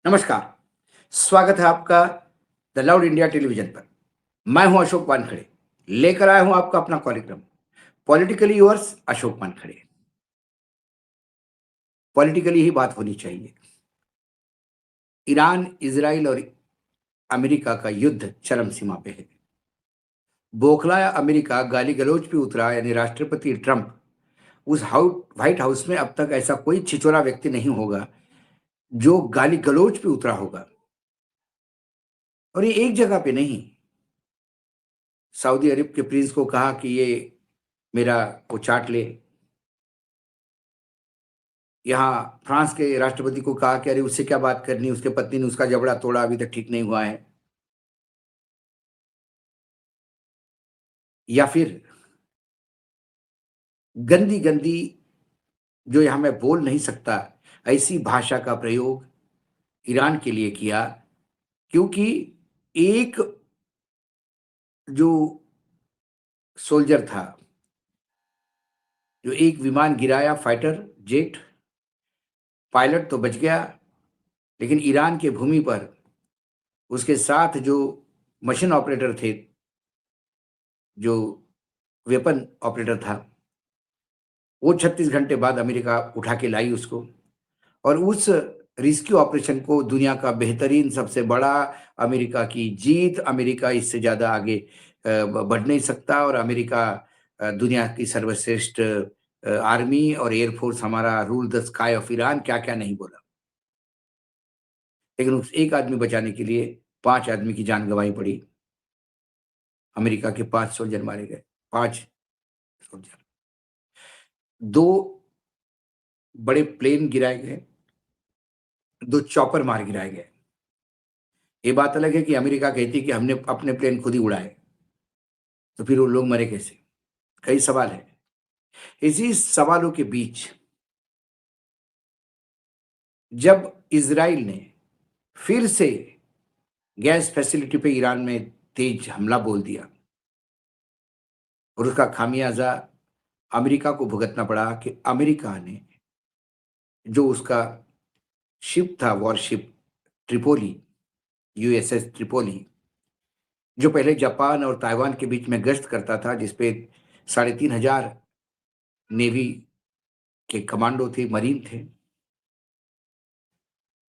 नमस्कार, स्वागत है आपका द लाउड इंडिया टेलीविज़न पर। मैं हूं अशोक वानखेड़े, लेकर आया हूं आपका अपना कार्यक्रम politically yours Ashok Wankhede. Politically ही बात होनी चाहिए। ईरान, इज़राइल और अमेरिका का युद्ध चरम सीमा पे है। बौखलाया अमेरिका गाली-गलौज पे उतरा यानी राष्ट्रपति ट्रंप उस व्हाइट हाउस में अब तक ऐसा कोई छिछोरा व्यक्ति नहीं होगा, जो गाली-गलौज पे उतरा होगा। और ये एक जगह पे नहीं, सऊदी अरब के प्रिंस को कहा कि ये मेरा वो चाट ले। यहाँ फ्रांस के राष्ट्रपति को कहा कि अरे उससे क्या बात करनी, उसके पत्नी ने उसका जबड़ा तोड़ा, अभी तक ठीक नहीं हुआ है। या फिर गंदी-गंदी जो यहाँ मैं बोल नहीं सकता, ऐसी भाषा का प्रयोग ईरान के लिए किया, क्योंकि एक जो सोल्जर था, जो एक विमान गिराया फाइटर जेट, पायलट तो बच गया, लेकिन ईरान की भूमि पर उसके साथ जो मशीन ऑपरेटर थे, जो वेपन ऑपरेटर था, वो 36 घंटे बाद अमेरिका उठा के लाई उसको। और उस रेस्क्यू ऑपरेशन को दुनिया का बेहतरीन सबसे बड़ा अमेरिका की जीत, अमेरिका इससे ज़्यादा आगे बढ़ नहीं सकता और अमेरिका दुनिया की सर्वश्रेष्ठ आर्मी और एयर फोर्स हमारा rule the sky of Iran क्या-क्या नहीं बोला। लेकिन उस एक आदमी बचाने के लिए 5 आदमी की जान गँवानी पड़ी। अमेरिका के 5 सोल्जर मारे गए, 5 सोल्जर। 2 बड़े प्लेन गिराए गए, 2 चॉपर मार गिराए गए। ये बात अलग है कि अमेरिका कहती है कि हमने अपने प्लेन खुद ही उड़ाए, तो फिर वो लोग मरे कैसे? कई सवाल हैं। इसी सवालों के बीच जब इज़राइल ने फिर से गैस फैसिलिटी पे ईरान में तेज़ हमला बोल दिया और उसका खामियाज़ा अमेरिका को भुगतना पड़ा कि अमेरिका ने जो उसका शिप था, वॉरशिप ट्रिपोली, यूएसएस ट्रिपोली, जो पहले जापान और ताइवान के बीच में गश्त करता था, जिसपे 3,500 नेवी के कमांडो थे, मरीन थे,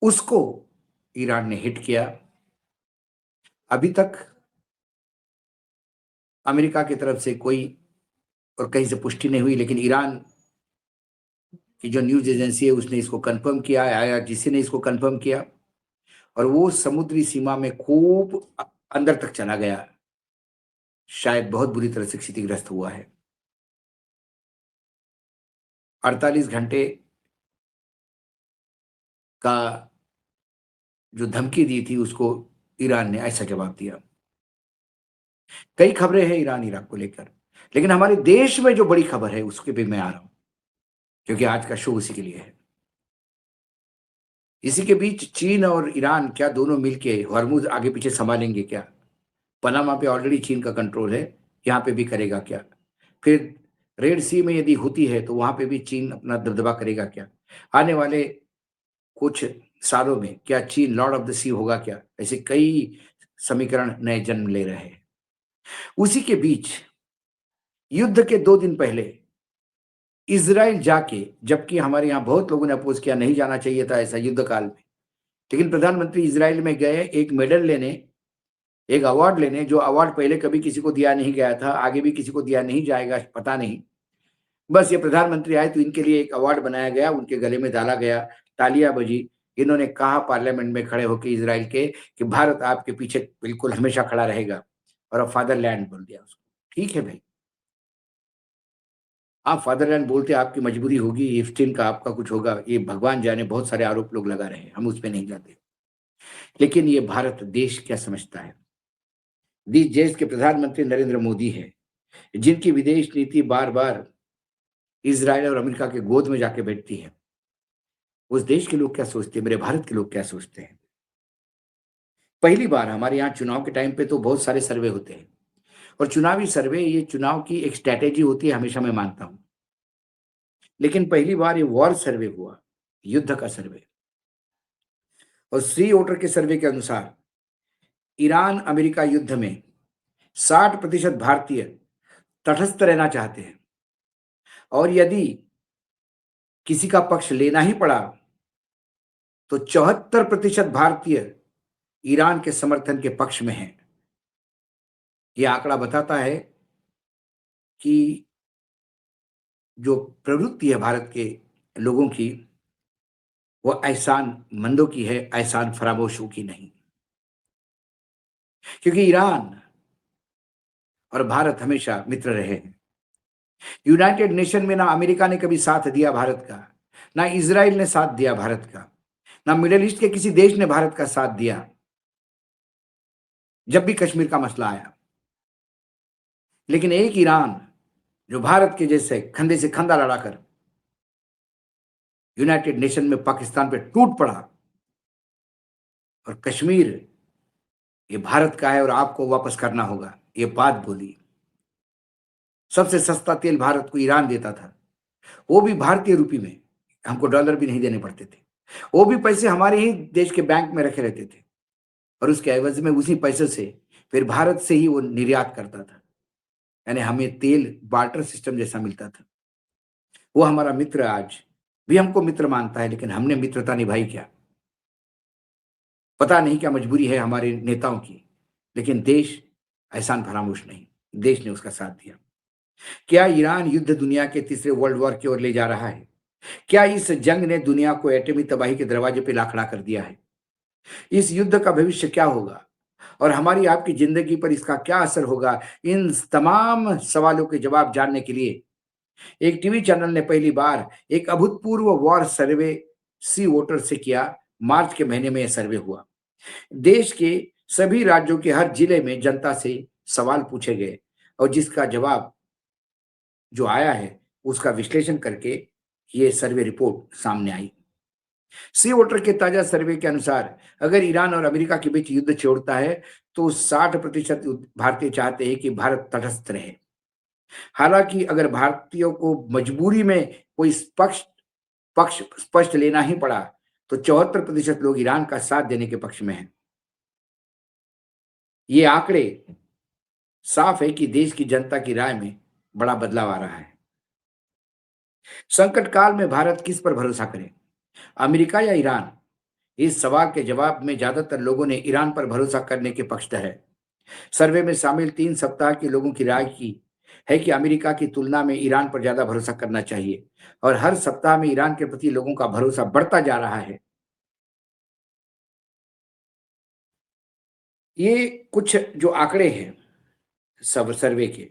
उसको ईरान ने हिट किया। अभी तक अमेरिका की तरफ से कोई और कहीं से पुष्टि नहीं हुई, लेकिन ईरान की जो न्यूज़ एजेंसी है उसने इसको कन्फर्म किया है, आईआरजीसी ने इसको कन्फर्म किया और वो समुद्री सीमा में खूब अंदर तक चला गया। शायद बहुत बुरी तरह से क्षतिग्रस्त हुआ है। 48 घंटे का जो धमकी दी थी उसको ईरान ने ऐसा जवाब दिया। कई खबरें हैं ईरान इराक को लेकर, लेकिन हमारे देश में जो बड़ी खबर है उसके पे मैं आ रहा हूँ, क्योंकि आज का शो उसी के लिए है। इसी के बीच चीन और ईरान क्या दोनों मिलके हॉर्मुज़ आगे पीछे संभालेंगे क्या? पनामा पे ऑलरेडी चीन का कंट्रोल है, यहाँ पे भी करेगा क्या? फिर रेड सी में यदि होती है तो वहाँ पे भी चीन अपना दबदबा करेगा क्या? आने वाले कुछ सालों में क्या चीन लॉर्ड ऑफ द सी होगा क्या? ऐसे कई समीकरण नए जन्म ले रहे हैं। उसी के बीच युद्ध के 2 दिन पहले इज़राइल जाके, जबकि हमारे यहाँ बहुत लोगों ने अपोज़ किया, नहीं जाना चाहिए था ऐसा युद्ध काल में, लेकिन प्रधानमंत्री इज़राइल में गए एक मेडल लेने, एक अवार्ड लेने, जो अवार्ड पहले कभी किसी को दिया नहीं गया था, आगे भी किसी को दिया नहीं जाएगा, पता नहीं। बस ये प्रधानमंत्री आए तो इनके लिए एक अवार्ड बनाया गया, उनके गले में डाला गया, तालियाँ बजी। इन्होंने कहा पार्लियामेंट में खड़े होके इज़राइल के कि भारत आपके पीछे बिल्कुल हमेशा खड़ा रहेगा और अब फादरलैंड बोल दिया उसको। ठीक है भई, आप फादरलैंड बोलते आपकी मजबूरी होगी, एप्स्टीन का आपका कुछ होगा, ये भगवान जाने बहुत सारे आरोप लोग लगा रहे हैं, हम उस पे नहीं जाते। लेकिन ये भारत देश क्या समझता है? जिस देश के प्रधानमंत्री नरेंद्र मोदी हैं, जिनकी विदेश नीति बार-बार इज़राइल और अमेरिका के गोद में जाके बैठती है, उस देश के लोग क्या सोचते हैं, मेरे भारत के लोग क्या सोचते हैं? पहली बार हमारे यहाँ चुनाव के टाइम पे तो बहुत सारे सर्वे होते हैं और चुनावी सर्वे ये चुनाव की एक स्ट्रैटेजी होती है, हमेशा मैं मानता हूँ। लेकिन पहली बार ये वॉर सर्वे हुआ, युद्ध का सर्वे। और सी वोटर के सर्वे के अनुसार ईरान अमेरिका युद्ध में 60% भारतीय तटस्थ रहना चाहते हैं, और यदि किसी का पक्ष लेना ही पड़ा तो 74% भारतीय ईरान के समर्थन के पक्ष में हैं। यह आंकड़ा बताता है कि जो प्रवृत्ति है भारत के लोगों की, वो एहसान मंदों की है, एहसान फरामोशों की नहीं। क्योंकि ईरान और भारत हमेशा मित्र रहे हैं। यूनाइटेड नेशन में ना अमेरिका ने कभी साथ दिया भारत का, ना इजराइल ने साथ दिया भारत का, ना मिडिल ईस्ट के किसी देश ने भारत का साथ दिया जब भी कश्मीर का मसला आया। लेकिन एक ईरान जो भारत के जैसे कंधे से कंधा लड़ाकर यूनाइटेड नेशन में पाकिस्तान पे टूट पड़ा और कश्मीर ये भारत का है और आपको वापस करना होगा, ये बात बोली। सबसे सस्ता तेल भारत को ईरान देता था, वो भी भारतीय रूपी में, हमको डॉलर भी नहीं देने पड़ते थे। वो भी पैसे हमारे ही देश के बैंक में रखे रहते थे और उसके एवज में उसी पैसे से फिर भारत से ही वो निर्यात करता था। यानी हमें तेल बार्टर सिस्टम जैसा मिलता था। वो हमारा मित्र आज भी हमको मित्र मानता है, लेकिन हमने मित्रता निभाई क्या? पता नहीं क्या मजबूरी है हमारे नेताओं की, लेकिन देश एहसान फरामोश नहीं, देश ने उसका साथ दिया। क्या ईरान युद्ध दुनिया के तीसरे वर्ल्ड वॉर की ओर ले जा रहा है? क्या इस जंग ने दुनिया को एटमी तबाही के दरवाजे पे ला खड़ा कर दिया है? इस युद्ध का भविष्य क्या होगा और हमारी आपकी जिंदगी पर इसका क्या असर होगा? इन तमाम सवालों के जवाब जानने के लिए एक टीवी चैनल ने पहली बार एक अभूतपूर्व वॉर सर्वे सी वोटर से किया। मार्च के महीने में यह सर्वे हुआ। देश के सभी राज्यों के हर जिले में जनता से सवाल पूछे गए और जिसका जवाब जो आया है उसका विश्लेषण करके ये सर्वे रिपोर्ट सामने आई। सी वोटर के ताजा सर्वे के अनुसार अगर ईरान और अमेरिका के बीच युद्ध छिड़ता है तो 60% भारतीय चाहते हैं कि भारत तटस्थ रहे। हालांकि अगर भारतीयों को मजबूरी में कोई पक्ष पक्ष स्पष्ट लेना ही पड़ा तो 74% लोग ईरान का साथ देने के पक्ष में हैं। ये आंकड़े साफ है कि देश की जनता की राय में बड़ा बदलाव आ रहा है। संकट काल में भारत किस पर भरोसा करे, अमेरिका या ईरान? इस सवाल के जवाब में ज्यादातर लोगों ने ईरान पर भरोसा करने के पक्षधर है। सर्वे में शामिल 3 सप्ताह के लोगों की राय की है कि अमेरिका की तुलना में ईरान पर ज्यादा भरोसा करना चाहिए और हर सप्ताह में ईरान के प्रति लोगों का भरोसा बढ़ता जा रहा है। ये कुछ जो आंकड़े हैं सब सर्वे के,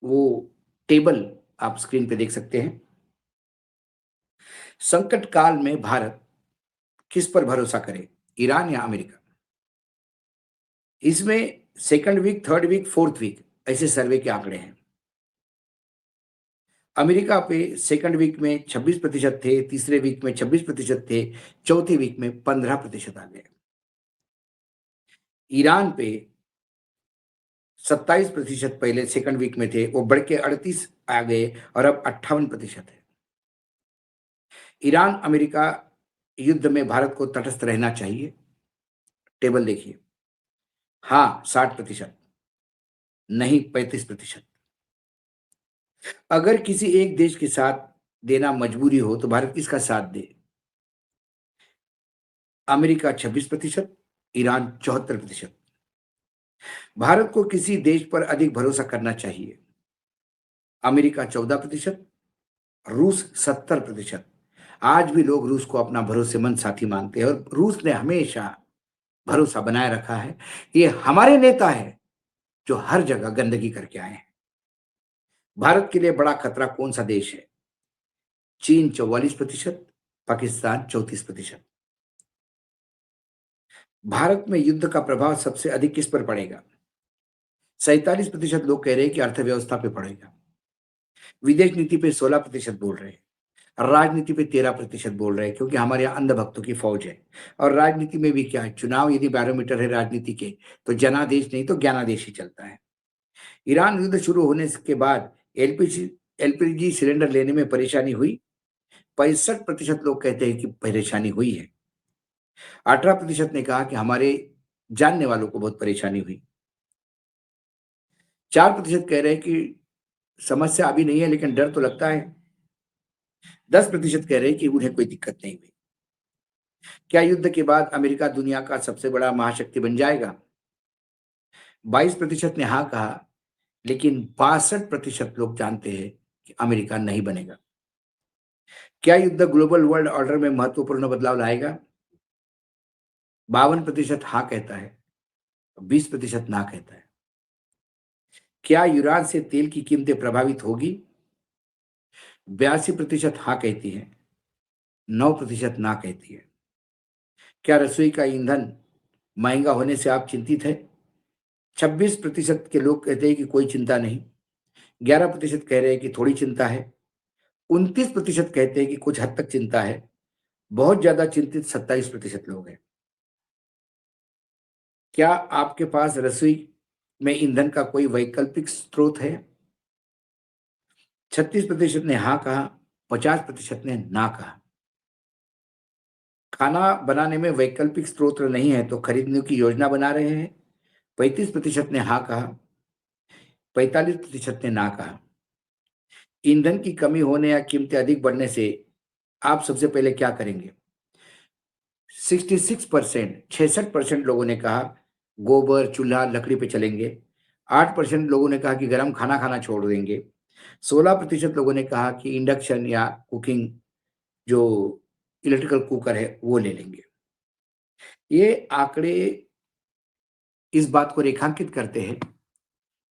वो टेबल आप स्क्रीन पे देख सकते हैं। संकट काल में भारत किस पर भरोसा करे, ईरान या अमेरिका? इसमें second week, third week, fourth week ऐसे सर्वे के आंकड़े हैं। अमेरिका पे सेकंड वीक में 26% थे, तीसरे वीक में 26% थे, चौथे वीक में 15% आ गए। ईरान पे 27% पहले सेकंड वीक में थे, वो बढ़ के 38 आ गए और अब 58% है। ईरान अमेरिका युद्ध में भारत को तटस्थ रहना चाहिए। टेबल देखिए, हाँ 60%, नहीं 35%। अगर किसी एक देश के साथ देना मजबूरी हो तो भारत किसका साथ दे? America 26%, Iran 74%। भारत को किसी देश पर अधिक भरोसा करना चाहिए, अमेरिका 14%, रूस 70%। आज भी लोग रूस को अपना भरोसेमंद साथी मानते हैं और रूस ने हमेशा भरोसा बनाए रखा है। ये हमारे नेता है जो हर जगह गंदगी करके आए हैं। भारत के लिए बड़ा खतरा कौन सा देश है? चीन 44%, पाकिस्तान 34%। भारत में युद्ध का प्रभाव सबसे अधिक किस पर पड़ेगा? 47% लोग कह रहे हैं कि अर्थव्यवस्था पे पड़ेगा। विदेश नीति पे 16% बोल रहे हैं, राजनीति पे 13% बोल रहे हैं, क्योंकि हमारे यहाँ अंधभक्तों की फौज है। और राजनीति में भी क्या है, चुनाव यदि बैरोमीटर है राजनीति के, तो जनादेश नहीं तो ज्ञानादेश ही चलता है। ईरान युद्ध शुरू होने के बाद एलपीजी सिलेंडर लेने में परेशानी हुई, 65% लोग कहते हैं कि परेशानी हुई है। 18% ने कहा कि हमारे जानने वालों को बहुत परेशानी हुई। 4% कह रहे हैं कि समस्या अभी नहीं है लेकिन डर तो लगता है। 10% कह रहे हैं कि उन्हें कोई दिक्कत नहीं हुई। क्या युद्ध के बाद अमेरिका दुनिया का सबसे बड़ा महाशक्ति बन जाएगा? 22% ने हाँ कहा, लेकिन 62% लोग जानते हैं कि अमेरिका नहीं बनेगा। क्या युद्ध ग्लोबल वर्ल्ड ऑर्डर में महत्वपूर्ण बदलाव लाएगा? 52% हाँ कहता है, 20% ना कहता है। क्या ईरान से तेल की कीमतें प्रभावित होगी? 82% हाँ कहती है, 9% ना कहती है। क्या रसोई का ईंधन महंगा होने से आप चिंतित हैं? 26% के लोग कहते हैं कि कोई चिंता नहीं। 11% कह रहे हैं कि थोड़ी चिंता है। 29% कहते हैं कि कुछ हद तक चिंता है। बहुत ज्यादा चिंतित 27% लोग हैं। क्या आपके पास रसोई में ईंधन का कोई वैकल्पिक स्रोत है? 36% ने हाँ कहा, 50% ने ना कहा। खाना बनाने में वैकल्पिक स्रोत नहीं है तो खरीदने की योजना बना रहे हैं। 35% ने हाँ कहा, 45% ने ना कहा। ईंधन की कमी होने या कीमतें अधिक बढ़ने से आप सबसे पहले क्या करेंगे? 66%, 66% लोगों ने कहा गोबर, चूल्हा, लकड़ी पे चलेंगे। 8% लोगों ने कहा कि गरम खाना खाना छोड़ देंगे। 16% लोगों ने कहा कि इंडक्शन या कुकिंग जो इलेक्ट्रिकल कुकर है वो ले लेंगे। ये आंकड़े इस बात को रेखांकित करते हैं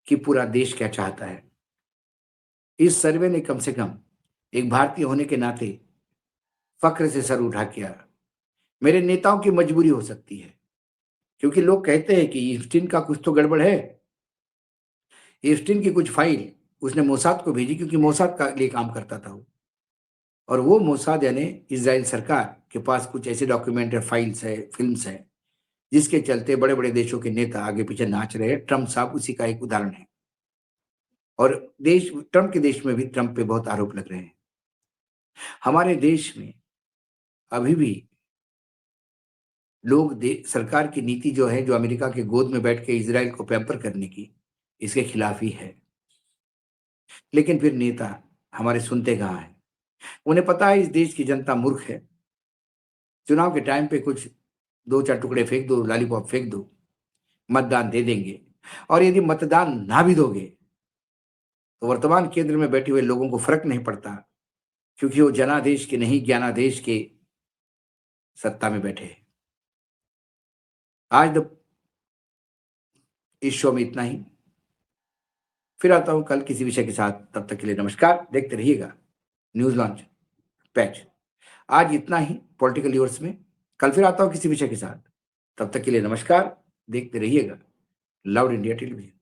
कि पूरा देश क्या चाहता है। इस सर्वे ने कम से कम एक भारतीय होने के नाते फक्र से सर उठा किया। मेरे नेताओं की मजबूरी हो सकती है क्योंकि लोग कहते हैं कि ईस्टिन का कुछ तो गड़बड़ है। ईस्टिन की कुछ फाइल उसने मोसाद को भेजी क्योंकि मोसाद का लिए काम करता था वो। और वो मोसाद यानी इजराइल सरकार के पास कुछ ऐसे डॉक्यूमेंट है, फाइल्स है, फिल्म्स है, जिसके चलते बड़े बड़े देशों के नेता आगे पीछे नाच रहे हैं। ट्रंप साहब उसी का एक उदाहरण है। और देश ट्रंप के देश में भी ट्रंप पे बहुत आरोप लग रहे हैं। हमारे देश में अभी भी लोग सरकार की नीति जो है, जो अमेरिका के गोद में बैठ के इजराइल को पैम्पर करने की, इसके खिलाफ ही है। लेकिन फिर नेता हमारे सुनते कहाँ हैं? उन्हें पता है इस देश की जनता मूर्ख है। चुनाव के टाइम पे कुछ 2-4 टुकड़े फेंक दो, लॉलीपॉप फेंक दो, मतदान दे देंगे। और यदि मतदान ना भी दोगे, तो वर्तमान केंद्र में बैठे हुए लोगों को फ़र्क नहीं पड़ता क्योंकि वो जनादेश के नहीं, ज्ञानादेश के सत्ता में बैठे हैं। आज द इस शो में इतना ही। फिर आता हूँ कल किसी विषय के साथ। तब तक के लिए नमस्कार। देखते रहिएगा न्यूज़ लॉन्च पैच। आज इतना ही पॉलिटिकल यूर्स में। कल फिर आता हूँ किसी विषय के साथ। तब तक के लिए नमस्कार। देखते रहिएगा लाउड इंडिया टेलीविजन।